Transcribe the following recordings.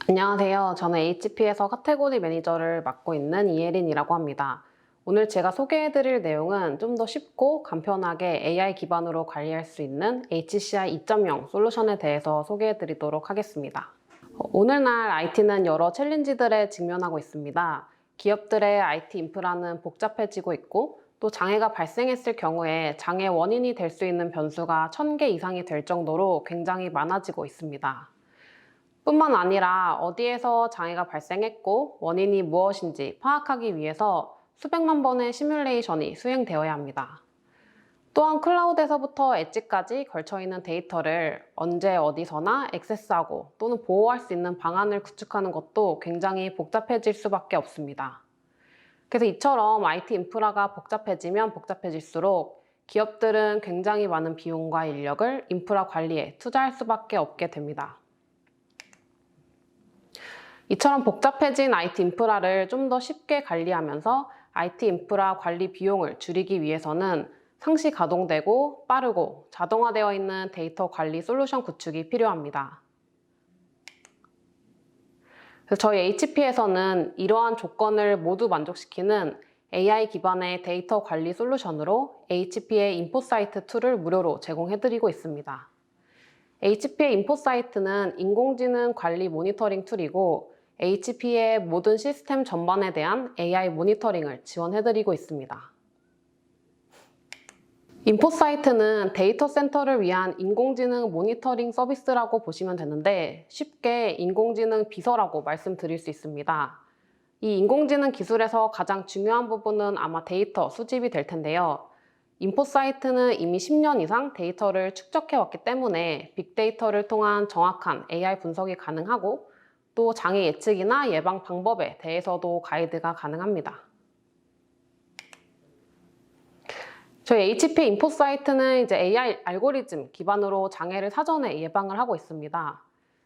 안녕하세요. 저는 HP에서 카테고리 매니저를 맡고 있는 이혜린이라고 합니다. 오늘 제가 소개해드릴 내용은 좀 더 쉽고 간편하게 AI 기반으로 관리할 수 있는 HCI 2.0 솔루션에 대해서 소개해드리도록 하겠습니다. 오늘날 IT는 여러 챌린지들에 직면하고 있습니다. 기업들의 IT 인프라는 복잡해지고 있고 또 장애가 발생했을 경우에 장애 원인이 될 수 있는 변수가 1000개 이상이 될 정도로 굉장히 많아지고 있습니다. 뿐만 아니라 어디에서 장애가 발생했고 원인이 무엇인지 파악하기 위해서 수백만 번의 시뮬레이션이 수행되어야 합니다. 또한 클라우드에서부터 엣지까지 걸쳐있는 데이터를 언제 어디서나 액세스하고 또는 보호할 수 있는 방안을 구축하는 것도 굉장히 복잡해질 수밖에 없습니다. 그래서 이처럼 IT 인프라가 복잡해지면 복잡해질수록 기업들은 굉장히 많은 비용과 인력을 인프라 관리에 투자할 수밖에 없게 됩니다. 이처럼 복잡해진 IT 인프라를 좀 더 쉽게 관리하면서 IT 인프라 관리 비용을 줄이기 위해서는 상시 가동되고 빠르고 자동화되어 있는 데이터 관리 솔루션 구축이 필요합니다. 그래서 저희 HP에서는 이러한 조건을 모두 만족시키는 AI 기반의 데이터 관리 솔루션으로 HP의 인포사이트 툴을 무료로 제공해드리고 있습니다. HP의 인포사이트는 인공지능 관리 모니터링 툴이고 HP의 모든 시스템 전반에 대한 AI 모니터링을 지원해드리고 있습니다. 인포사이트는 데이터 센터를 위한 인공지능 모니터링 서비스라고 보시면 되는데 쉽게 인공지능 비서라고 말씀드릴 수 있습니다. 이 인공지능 기술에서 가장 중요한 부분은 아마 데이터 수집이 될 텐데요. 인포사이트는 이미 10년 이상 데이터를 축적해왔기 때문에 빅데이터를 통한 정확한 AI 분석이 가능하고 또 장애 예측이나 예방 방법에 대해서도 가이드가 가능합니다. 저희 HP 인포사이트는 이제 AI 알고리즘 기반으로 장애를 사전에 예방을 하고 있습니다.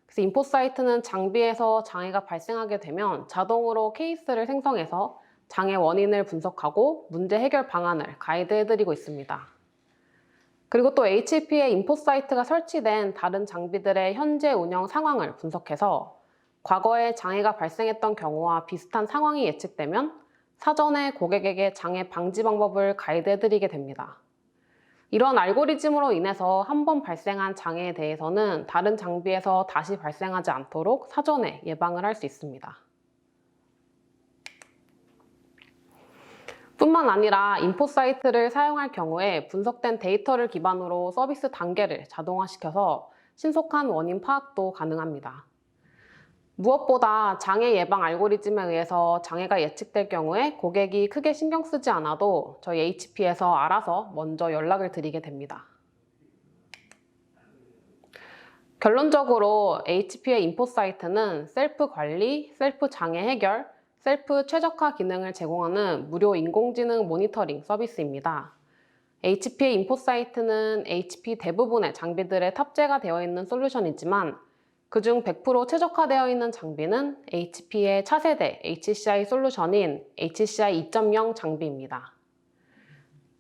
그래서 인포사이트는 장비에서 장애가 발생하게 되면 자동으로 케이스를 생성해서 장애 원인을 분석하고 문제 해결 방안을 가이드해드리고 있습니다. 그리고 또 HP의 인포사이트가 설치된 다른 장비들의 현재 운영 상황을 분석해서 과거에 장애가 발생했던 경우와 비슷한 상황이 예측되면 사전에 고객에게 장애 방지 방법을 가이드해드리게 됩니다. 이런 알고리즘으로 인해서 한 번 발생한 장애에 대해서는 다른 장비에서 다시 발생하지 않도록 사전에 예방을 할 수 있습니다. 뿐만 아니라 인포사이트를 사용할 경우에 분석된 데이터를 기반으로 서비스 단계를 자동화시켜서 신속한 원인 파악도 가능합니다. 무엇보다 장애 예방 알고리즘에 의해서 장애가 예측될 경우에 고객이 크게 신경 쓰지 않아도 저희 HP에서 알아서 먼저 연락을 드리게 됩니다. 결론적으로 HP의 인포사이트는 셀프 관리, 셀프 장애 해결, 셀프 최적화 기능을 제공하는 무료 인공지능 모니터링 서비스입니다. HP의 인포사이트는 HP 대부분의 장비들에 탑재가 되어 있는 솔루션이지만 그중 100% 최적화되어 있는 장비는 HP의 차세대 HCI 솔루션인 HCI 2.0 장비입니다.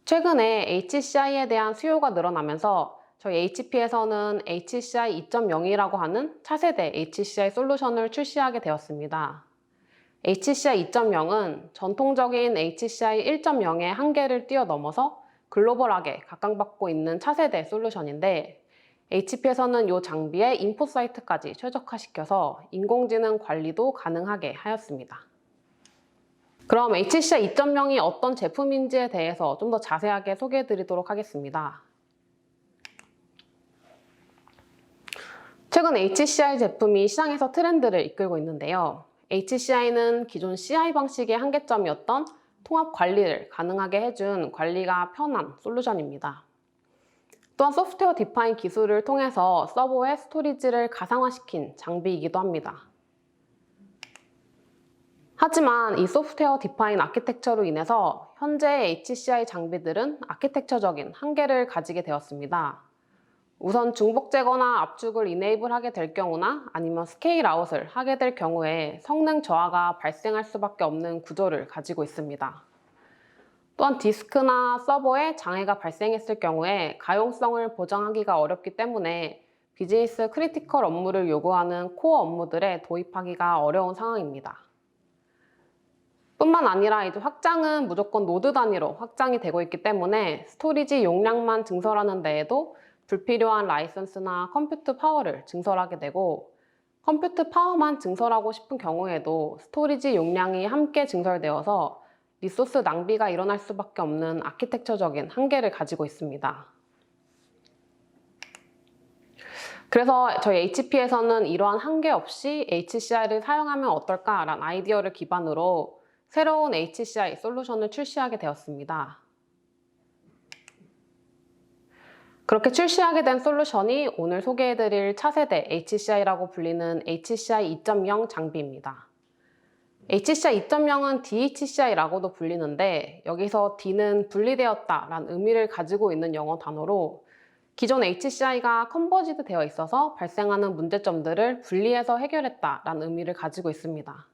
최근에 HCI에 대한 수요가 늘어나면서 저희 HP에서는 HCI 2.0이라고 하는 차세대 HCI 솔루션을 출시하게 되었습니다. HCI 2.0은 전통적인 HCI 1.0의 한계를 뛰어넘어서 글로벌하게 각광받고 있는 차세대 솔루션인데 HP에서는 이 장비에 인포사이트까지 최적화시켜서 인공지능 관리도 가능하게 하였습니다. 그럼 HCI 2.0이 어떤 제품인지에 대해서 좀 더 자세하게 소개해 드리도록 하겠습니다. 최근 HCI 제품이 시장에서 트렌드를 이끌고 있는데요. HCI는 기존 CI 방식의 한계점이었던 통합 관리를 가능하게 해준 관리가 편한 솔루션입니다. 또한 소프트웨어 디파인 기술을 통해서 서버의 스토리지를 가상화시킨 장비이기도 합니다. 하지만 이 소프트웨어 디파인 아키텍처로 인해서 현재 HCI 장비들은 아키텍처적인 한계를 가지게 되었습니다. 우선 중복 제거나 압축을 이네이블하게 될 경우나 아니면 스케일 아웃을 하게 될 경우에 성능 저하가 발생할 수밖에 없는 구조를 가지고 있습니다. 또한 디스크나 서버에 장애가 발생했을 경우에 가용성을 보장하기가 어렵기 때문에 비즈니스 크리티컬 업무를 요구하는 코어 업무들에 도입하기가 어려운 상황입니다. 뿐만 아니라 이제 확장은 무조건 노드 단위로 확장이 되고 있기 때문에 스토리지 용량만 증설하는 데에도 불필요한 라이선스나 컴퓨트 파워를 증설하게 되고, 컴퓨트 파워만 증설하고 싶은 경우에도 스토리지 용량이 함께 증설되어서 리소스 낭비가 일어날 수밖에 없는 아키텍처적인 한계를 가지고 있습니다. 그래서 저희 HP에서는 이러한 한계 없이 HCI를 사용하면 어떨까라는 아이디어를 기반으로 새로운 HCI 솔루션을 출시하게 되었습니다. 그렇게 출시하게 된 솔루션이 오늘 소개해드릴 차세대 HCI라고 불리는 HCI 2.0 장비입니다. HCI 2.0은 DHCI라고도 불리는데, 여기서 D는 분리되었다 라는 의미를 가지고 있는 영어 단어로 기존 HCI가 컨버지드 되어 있어서 발생하는 문제점들을 분리해서 해결했다 라는 의미를 가지고 있습니다.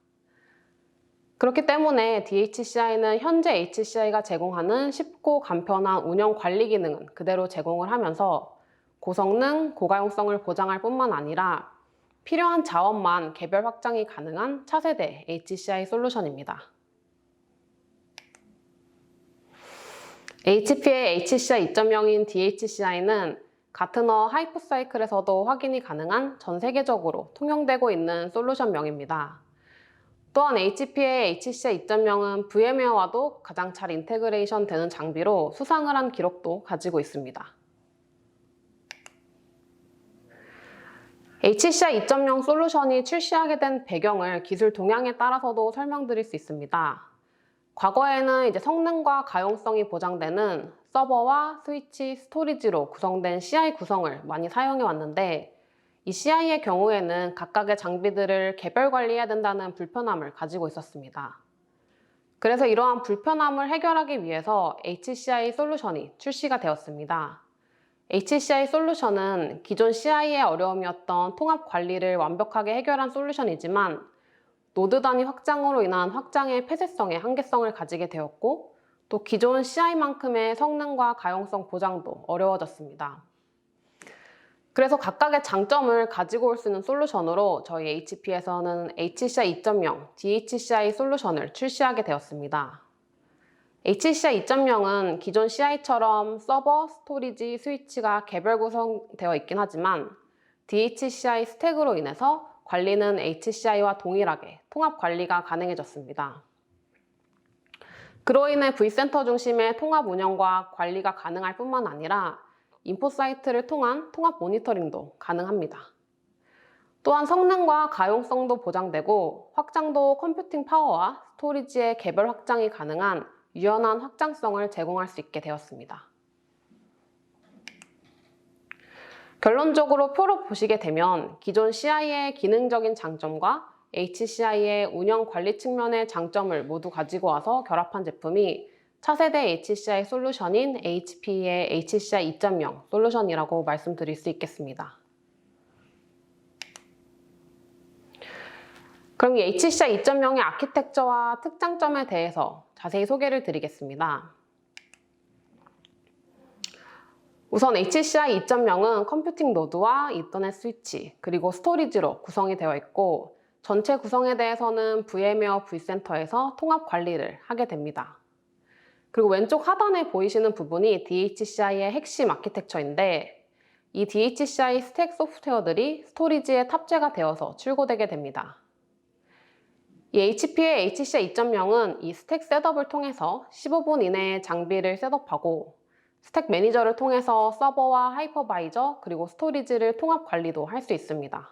그렇기 때문에 DHCI는 현재 HCI가 제공하는 쉽고 간편한 운영 관리 기능은 그대로 제공을 하면서 고성능, 고가용성을 보장할 뿐만 아니라 필요한 자원만 개별 확장이 가능한 차세대 HCI 솔루션입니다. HP의 HCI 2.0인 DHCI는 가트너 하이퍼사이클에서도 확인이 가능한 전 세계적으로 통용되고 있는 솔루션명입니다. 또한 HP의 HCI 2.0은 VMware와도 가장 잘 인테그레이션 되는 장비로 수상을 한 기록도 가지고 있습니다. HCI 2.0 솔루션이 출시하게 된 배경을 기술 동향에 따라서도 설명드릴 수 있습니다. 과거에는 이제 성능과 가용성이 보장되는 서버와 스위치, 스토리지로 구성된 CI 구성을 많이 사용해 왔는데, 이 CI의 경우에는 각각의 장비들을 개별 관리해야 된다는 불편함을 가지고 있었습니다. 그래서 이러한 불편함을 해결하기 위해서 HCI 솔루션이 출시가 되었습니다. HCI 솔루션은 기존 CI의 어려움이었던 통합 관리를 완벽하게 해결한 솔루션이지만, 노드 단위 확장으로 인한 확장의 폐쇄성에 한계성을 가지게 되었고, 또 기존 CI만큼의 성능과 가용성 보장도 어려워졌습니다. 그래서 각각의 장점을 가지고 올 수 있는 솔루션으로 저희 HP에서는 HCI 2.0 DHCI 솔루션을 출시하게 되었습니다. HCI 2.0은 기존 CI처럼 서버, 스토리지, 스위치가 개별 구성되어 있긴 하지만 DHCI 스택으로 인해서 관리는 HCI와 동일하게 통합 관리가 가능해졌습니다. 그로 인해 V센터 중심의 통합 운영과 관리가 가능할 뿐만 아니라 인포사이트를 통한 통합 모니터링도 가능합니다. 또한 성능과 가용성도 보장되고 확장도 컴퓨팅 파워와 스토리지의 개별 확장이 가능한 유연한 확장성을 제공할 수 있게 되었습니다. 결론적으로 표로 보시게 되면 기존 CI의 기능적인 장점과 HCI의 운영 관리 측면의 장점을 모두 가지고 와서 결합한 제품이 차세대 HCI 솔루션인 HP의 HCI 2.0 솔루션이라고 말씀드릴 수 있겠습니다. 그럼 이 HCI 2.0의 아키텍처와 특장점에 대해서 자세히 소개를 드리겠습니다. 우선 HCI 2.0은 컴퓨팅 노드와 이더넷 스위치, 그리고 스토리지로 구성이 되어 있고, 전체 구성에 대해서는 VMware V센터에서 통합 관리를 하게 됩니다. 그리고 왼쪽 하단에 보이시는 부분이 DHCI의 핵심 아키텍처인데, 이 DHCI 스택 소프트웨어들이 스토리지에 탑재가 되어서 출고되게 됩니다. 이 HP의 HCI 2.0은 이 스택 셋업을 통해서 15분 이내에 장비를 셋업하고, 스택 매니저를 통해서 서버와 하이퍼바이저 그리고 스토리지를 통합 관리도 할 수 있습니다.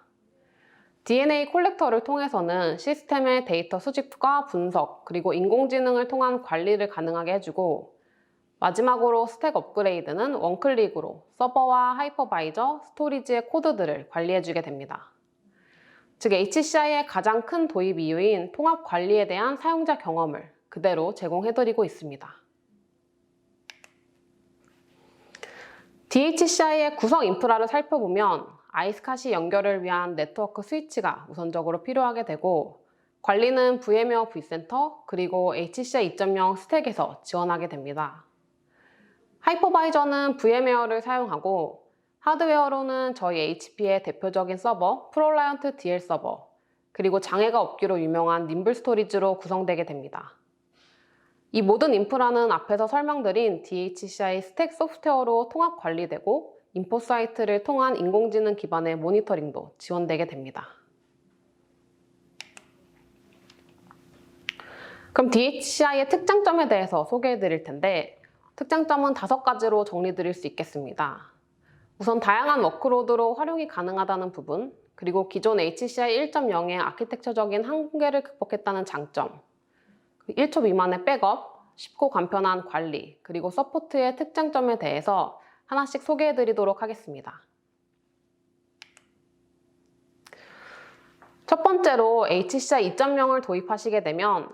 DNA 콜렉터를 통해서는 시스템의 데이터 수집과 분석 그리고 인공지능을 통한 관리를 가능하게 해주고, 마지막으로 스택 업그레이드는 원클릭으로 서버와 하이퍼바이저, 스토리지의 코드들을 관리해주게 됩니다. 즉 HCI의 가장 큰 도입 이유인 통합 관리에 대한 사용자 경험을 그대로 제공해드리고 있습니다. DHCI의 구성 인프라를 살펴보면 아이스카시 연결을 위한 네트워크 스위치가 우선적으로 필요하게 되고, 관리는 VMware V센터 그리고 HCI 2.0 스택에서 지원하게 됩니다. 하이퍼바이저는 VMware를 사용하고, 하드웨어로는 저희 HP의 대표적인 서버, 프롤라이언트 DL 서버, 그리고 장애가 없기로 유명한 님블 스토리지로 구성되게 됩니다. 이 모든 인프라는 앞에서 설명드린 DHCI 스택 소프트웨어로 통합 관리되고 인포사이트를 통한 인공지능 기반의 모니터링도 지원되게 됩니다. 그럼 DHCI의 특장점에 대해서 소개해 드릴 텐데, 특장점은 5가지로 정리 드릴 수 있겠습니다. 우선 다양한 워크로드로 활용이 가능하다는 부분, 그리고 기존 HCI 1.0의 아키텍처적인 한계를 극복했다는 장점, 1초 미만의 백업, 쉽고 간편한 관리, 그리고 서포트의 특장점에 대해서 하나씩 소개해 드리도록 하겠습니다. 첫 번째로 HCI 2.0을 도입하시게 되면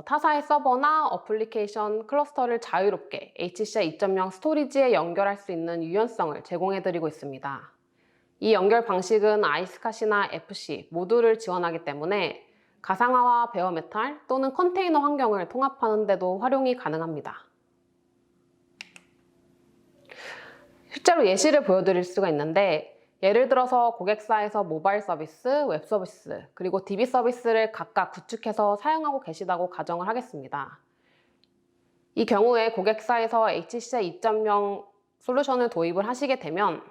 타사의 서버나 어플리케이션 클러스터를 자유롭게 HCI 2.0 스토리지에 연결할 수 있는 유연성을 제공해 드리고 있습니다. 이 연결 방식은 아이스카시나 FC 모두를 지원하기 때문에 가상화와 베어메탈 또는 컨테이너 환경을 통합하는 데도 활용이 가능합니다. 실제로 예시를 보여드릴 수가 있는데, 예를 들어서 고객사에서 모바일 서비스, 웹 서비스, 그리고 DB 서비스를 각각 구축해서 사용하고 계시다고 가정을 하겠습니다. 이 경우에 고객사에서 HCI 2.0 솔루션을 도입을 하시게 되면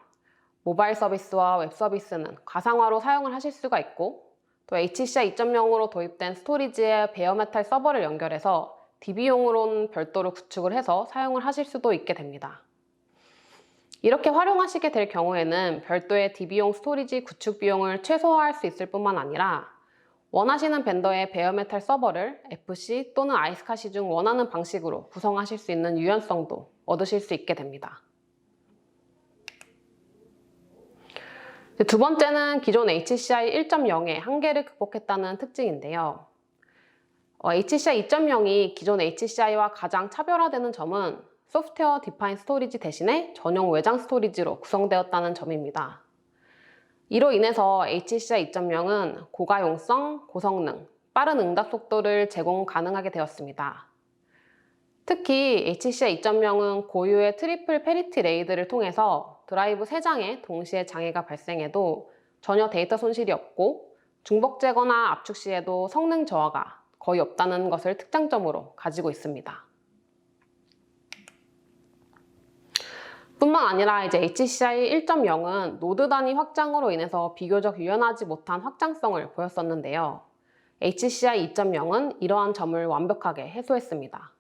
모바일 서비스와 웹 서비스는 가상화로 사용을 하실 수가 있고, 또 HCI 2.0으로 도입된 스토리지에 베어메탈 서버를 연결해서 DB용으로는 별도로 구축을 해서 사용을 하실 수도 있게 됩니다. 이렇게 활용하시게 될 경우에는 별도의 DB용 스토리지 구축 비용을 최소화할 수 있을 뿐만 아니라 원하시는 벤더의 베어메탈 서버를 FC 또는 아이스카시 중 원하는 방식으로 구성하실 수 있는 유연성도 얻으실 수 있게 됩니다. 두 번째는 기존 HCI 1.0의 한계를 극복했다는 특징인데요. HCI 2.0이 기존 HCI와 가장 차별화되는 점은 소프트웨어 디파인 스토리지 대신에 전용 외장 스토리지로 구성되었다는 점입니다. 이로 인해서 HCI 2.0은 고가용성, 고성능, 빠른 응답 속도를 제공 가능하게 되었습니다. 특히 HCI 2.0은 고유의 트리플 페리티 레이드를 통해서 드라이브 3장에 동시에 장애가 발생해도 전혀 데이터 손실이 없고 중복 제거나 압축 시에도 성능 저하가 거의 없다는 것을 특장점으로 가지고 있습니다. 뿐만 아니라 HCI 1.0은 노드 단위 확장으로 인해서 비교적 유연하지 못한 확장성을 보였었는데요. HCI 2.0은 이러한 점을 완벽하게 해소했습니다.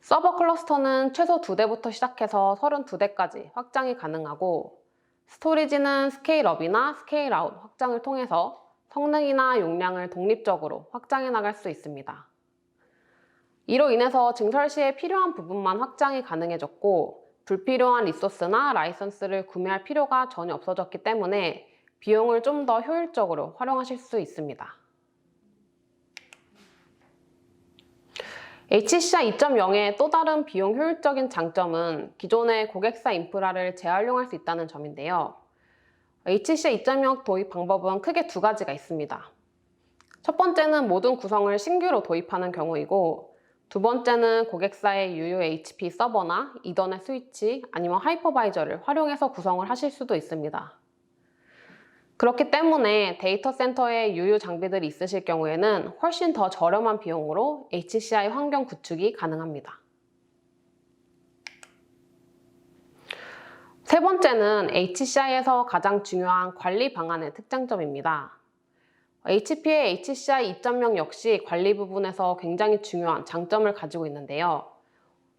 서버 클러스터는 최소 2대부터 시작해서 32대까지 확장이 가능하고, 스토리지는 스케일업이나 스케일아웃 확장을 통해서 성능이나 용량을 독립적으로 확장해 나갈 수 있습니다. 이로 인해서 증설 시에 필요한 부분만 확장이 가능해졌고, 불필요한 리소스나 라이선스를 구매할 필요가 전혀 없어졌기 때문에 비용을 좀 더 효율적으로 활용하실 수 있습니다. HCI 2.0의 또 다른 비용 효율적인 장점은 기존의 고객사 인프라를 재활용할 수 있다는 점인데요. HCI 2.0 도입 방법은 크게 2가지가 있습니다. 첫 번째는 모든 구성을 신규로 도입하는 경우이고, 두 번째는 고객사의 유효 HP 서버나 이더넷 스위치 아니면 하이퍼바이저를 활용해서 구성을 하실 수도 있습니다. 그렇기 때문에 데이터 센터에 유효 장비들이 있으실 경우에는 훨씬 더 저렴한 비용으로 HCI 환경 구축이 가능합니다. 세 번째는 HCI에서 가장 중요한 관리 방안의 특장점입니다. HP의 HCI 2.0 역시 관리 부분에서 굉장히 중요한 장점을 가지고 있는데요.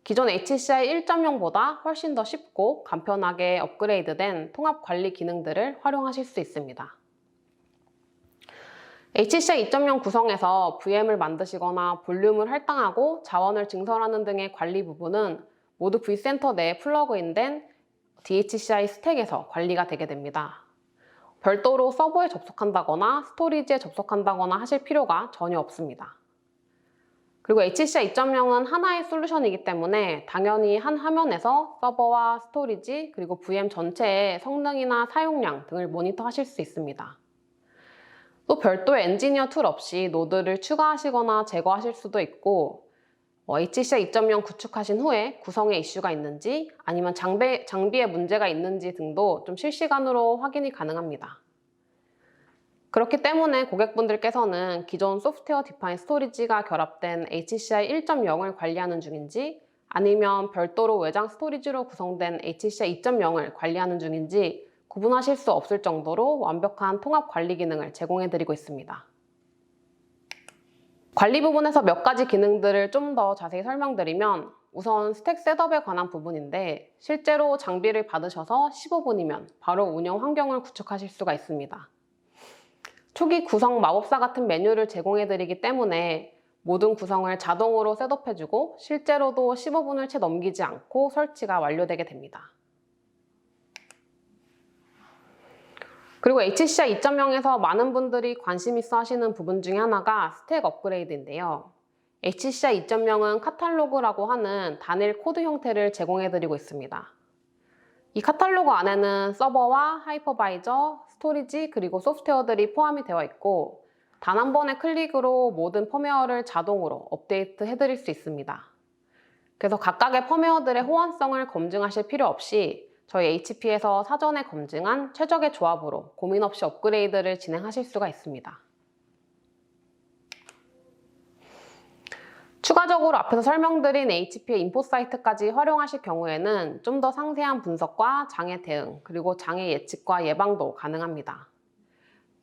기존 HCI 1.0보다 훨씬 더 쉽고 간편하게 업그레이드된 통합 관리 기능들을 활용하실 수 있습니다. HCI 2.0 구성에서 VM을 만드시거나 볼륨을 할당하고 자원을 증설하는 등의 관리 부분은 모두 vCenter 내에 플러그인된 DHCI 스택에서 관리가 되게 됩니다. 별도로 서버에 접속한다거나 스토리지에 접속한다거나 하실 필요가 전혀 없습니다. 그리고 HCI 2.0은 하나의 솔루션이기 때문에 당연히 한 화면에서 서버와 스토리지 그리고 VM 전체의 성능이나 사용량 등을 모니터 하실 수 있습니다. 또 별도의 엔지니어 툴 없이 노드를 추가하시거나 제거하실 수도 있고, HCI 2.0 구축하신 후에 구성에 이슈가 있는지 아니면 장비에 문제가 있는지 등도 좀 실시간으로 확인이 가능합니다. 그렇기 때문에 고객분들께서는 기존 소프트웨어 디파인 스토리지가 결합된 HCI 1.0을 관리하는 중인지 아니면 별도로 외장 스토리지로 구성된 HCI 2.0을 관리하는 중인지 구분하실 수 없을 정도로 완벽한 통합 관리 기능을 제공해드리고 있습니다. 관리 부분에서 몇 가지 기능들을 좀 더 자세히 설명드리면 우선 스택 셋업에 관한 부분인데 실제로 장비를 받으셔서 15분이면 바로 운영 환경을 구축하실 수가 있습니다. 초기 구성 마법사 같은 메뉴를 제공해드리기 때문에 모든 구성을 자동으로 셋업해주고 실제로도 15분을 채 넘기지 않고 설치가 완료되게 됩니다. 그리고 HCI 2.0에서 많은 분들이 관심 있어 하시는 부분 중에 하나가 스택 업그레이드인데요. HCI 2.0은 카탈로그라고 하는 단일 코드 형태를 제공해드리고 있습니다. 이 카탈로그 안에는 서버와 하이퍼바이저, 스토리지, 그리고 소프트웨어들이 포함이 되어 있고 단 한 번의 클릭으로 모든 펌웨어를 자동으로 업데이트 해드릴 수 있습니다. 그래서 각각의 펌웨어들의 호환성을 검증하실 필요 없이 저희 HP에서 사전에 검증한 최적의 조합으로 고민 없이 업그레이드를 진행하실 수가 있습니다. 추가적으로 앞에서 설명드린 HP의 인포 사이트까지 활용하실 경우에는 좀 더 상세한 분석과 장애 대응, 그리고 장애 예측과 예방도 가능합니다.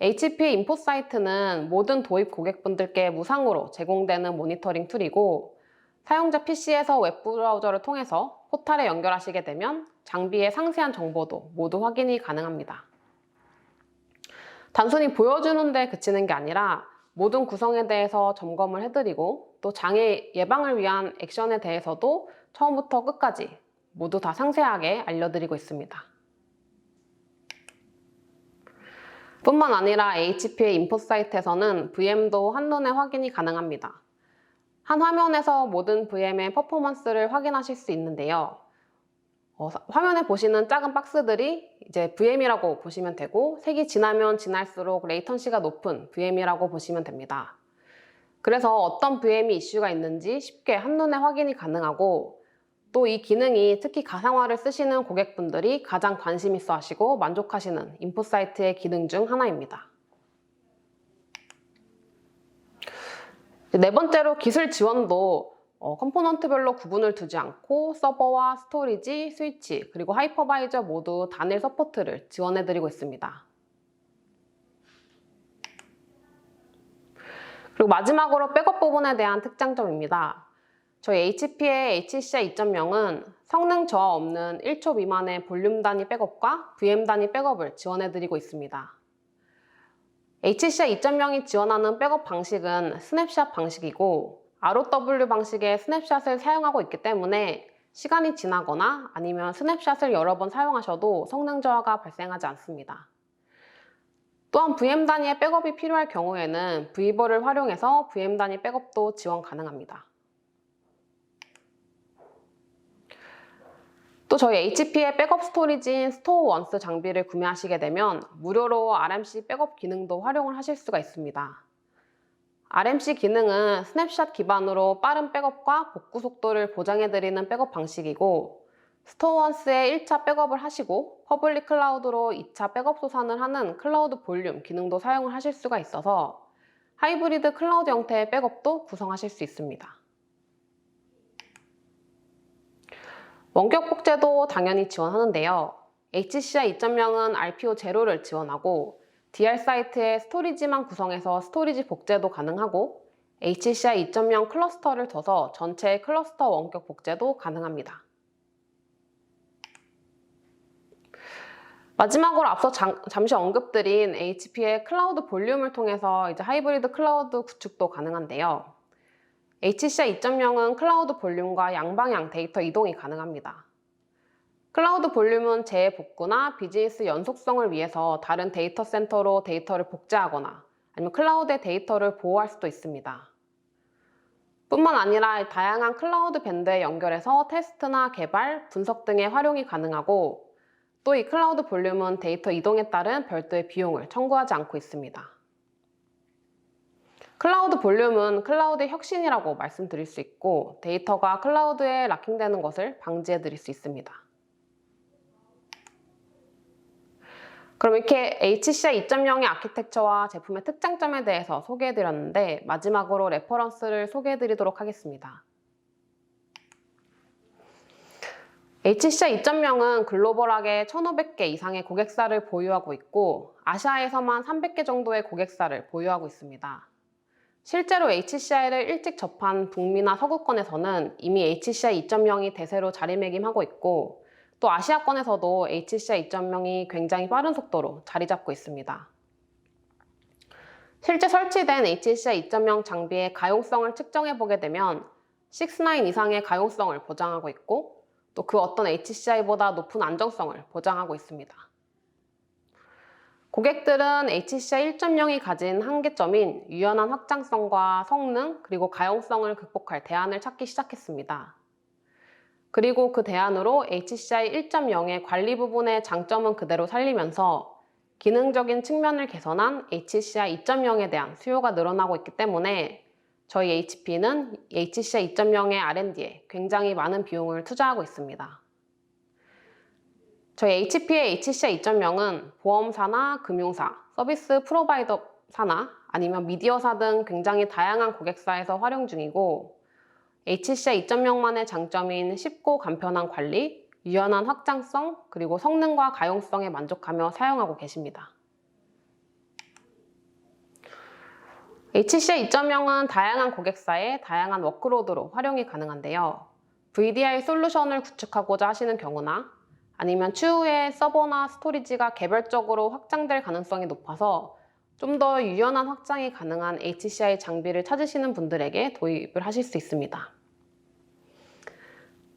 HP의 인포 사이트는 모든 도입 고객분들께 무상으로 제공되는 모니터링 툴이고 사용자 PC에서 웹브라우저를 통해서 포탈에 연결하시게 되면 장비의 상세한 정보도 모두 확인이 가능합니다. 단순히 보여주는 데 그치는 게 아니라 모든 구성에 대해서 점검을 해드리고 또 장애 예방을 위한 액션에 대해서도 처음부터 끝까지 모두 다 상세하게 알려드리고 있습니다. 뿐만 아니라 HP의 인포 사이트에서는 VM도 한눈에 확인이 가능합니다. 한 화면에서 모든 VM의 퍼포먼스를 확인하실 수 있는데요. 화면에 보시는 작은 박스들이 이제 VM이라고 보시면 되고 색이 진하면 진할수록 레이턴시가 높은 VM이라고 보시면 됩니다. 그래서 어떤 VM이 이슈가 있는지 쉽게 한눈에 확인이 가능하고 또 이 기능이 특히 가상화를 쓰시는 고객분들이 가장 관심 있어 하시고 만족하시는 인포 사이트의 기능 중 하나입니다. 네 번째로 기술 지원도 컴포넌트별로 구분을 두지 않고 서버와 스토리지, 스위치, 그리고 하이퍼바이저 모두 단일 서포트를 지원해드리고 있습니다. 그리고 마지막으로 백업 부분에 대한 특장점입니다. 저희 HP의 HCI 2.0은 성능 저하 없는 1초 미만의 볼륨 단위 백업과 VM 단위 백업을 지원해드리고 있습니다. HCI 2.0이 지원하는 백업 방식은 스냅샷 방식이고 ROW 방식의 스냅샷을 사용하고 있기 때문에 시간이 지나거나 아니면 스냅샷을 여러 번 사용하셔도 성능 저하가 발생하지 않습니다. 또한 VM 단위의 백업이 필요할 경우에는 V버를 활용해서 VM 단위 백업도 지원 가능합니다. 또 저희 HP의 백업 스토리지인 스토어원스 장비를 구매하시게 되면 무료로 RMC 백업 기능도 활용을 하실 수가 있습니다. RMC 기능은 스냅샷 기반으로 빠른 백업과 복구 속도를 보장해드리는 백업 방식이고 스토어원스의 1차 백업을 하시고 퍼블릭 클라우드로 2차 백업 소산을 하는 클라우드 볼륨 기능도 사용을 하실 수가 있어서 하이브리드 클라우드 형태의 백업도 구성하실 수 있습니다. 원격 복제도 당연히 지원하는데요. HCI 2.0은 RPO 제로를 지원하고 DR 사이트의 스토리지만 구성해서 스토리지 복제도 가능하고 HCI 2.0 클러스터를 둬서 전체 클러스터 원격 복제도 가능합니다. 마지막으로 앞서 잠시 언급드린 HP의 클라우드 볼륨을 통해서 이제 하이브리드 클라우드 구축도 가능한데요. HCI 2.0은 클라우드 볼륨과 양방향 데이터 이동이 가능합니다. 클라우드 볼륨은 재복구나 비즈니스 연속성을 위해서 다른 데이터 센터로 데이터를 복제하거나 아니면 클라우드의 데이터를 보호할 수도 있습니다. 뿐만 아니라 다양한 클라우드 밴드에 연결해서 테스트나 개발, 분석 등의 활용이 가능하고 또 이 클라우드 볼륨은 데이터 이동에 따른 별도의 비용을 청구하지 않고 있습니다. 클라우드 볼륨은 클라우드의 혁신이라고 말씀드릴 수 있고 데이터가 클라우드에 락킹되는 것을 방지해 드릴 수 있습니다. 그럼 이렇게 HCI 2.0의 아키텍처와 제품의 특장점에 대해서 소개해 드렸는데 마지막으로 레퍼런스를 소개해 드리도록 하겠습니다. HCI 2.0은 글로벌하게 1,500개 이상의 고객사를 보유하고 있고 아시아에서만 300개 정도의 고객사를 보유하고 있습니다. 실제로 HCI를 일찍 접한 북미나 서구권에서는 이미 HCI 2.0이 대세로 자리매김하고 있고 또 아시아권에서도 HCI 2.0이 굉장히 빠른 속도로 자리 잡고 있습니다. 실제 설치된 HCI 2.0 장비의 가용성을 측정해 보게 되면 6-9 이상의 가용성을 보장하고 있고 또 그 어떤 HCI보다 높은 안정성을 보장하고 있습니다. 고객들은 HCI 1.0이 가진 한계점인 유연한 확장성과 성능 그리고 가용성을 극복할 대안을 찾기 시작했습니다. 그리고 그 대안으로 HCI 1.0의 관리 부분의 장점은 그대로 살리면서 기능적인 측면을 개선한 HCI 2.0에 대한 수요가 늘어나고 있기 때문에 저희 HP는 HCI 2.0의 R&D에 굉장히 많은 비용을 투자하고 있습니다. 저희 HP의 HCI 2.0은 보험사나 금융사, 서비스 프로바이더사나 아니면 미디어사 등 굉장히 다양한 고객사에서 활용 중이고 HCI 2.0만의 장점인 쉽고 간편한 관리, 유연한 확장성, 그리고 성능과 가용성에 만족하며 사용하고 계십니다. HCI 2.0은 다양한 고객사에 다양한 워크로드로 활용이 가능한데요. VDI 솔루션을 구축하고자 하시는 경우나 아니면 추후에 서버나 스토리지가 개별적으로 확장될 가능성이 높아서 좀 더 유연한 확장이 가능한 HCI 장비를 찾으시는 분들에게 도입을 하실 수 있습니다.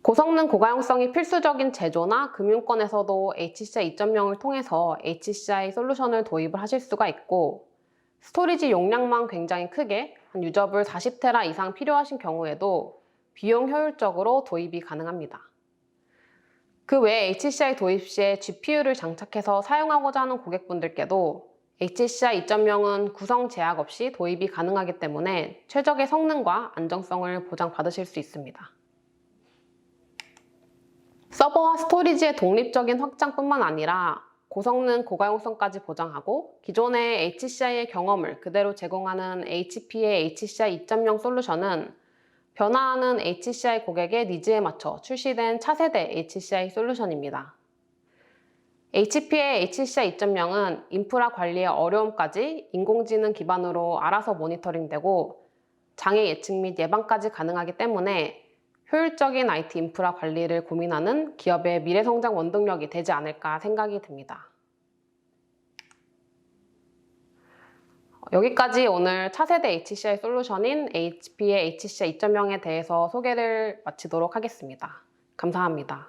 고성능 고가용성이 필수적인 제조나 금융권에서도 HCI 2.0을 통해서 HCI 솔루션을 도입을 하실 수가 있고 스토리지 용량만 굉장히 크게 한 유저블 40테라 이상 필요하신 경우에도 비용 효율적으로 도입이 가능합니다. 그 외에 HCI 도입 시에 GPU를 장착해서 사용하고자 하는 고객분들께도 HCI 2.0은 구성 제약 없이 도입이 가능하기 때문에 최적의 성능과 안정성을 보장받으실 수 있습니다. 서버와 스토리지의 독립적인 확장뿐만 아니라 고성능 고가용성까지 보장하고 기존의 HCI의 경험을 그대로 제공하는 HP의 HCI 2.0 솔루션은 변화하는 HCI 고객의 니즈에 맞춰 출시된 차세대 HCI 솔루션입니다. HP의 HCI 2.0은 인프라 관리의 어려움까지 인공지능 기반으로 알아서 모니터링되고 장애 예측 및 예방까지 가능하기 때문에 효율적인 IT 인프라 관리를 고민하는 기업의 미래성장 원동력이 되지 않을까 생각이 듭니다. 여기까지 오늘 차세대 HCI 솔루션인 HP의 HCI 2.0에 대해서 소개를 마치도록 하겠습니다. 감사합니다.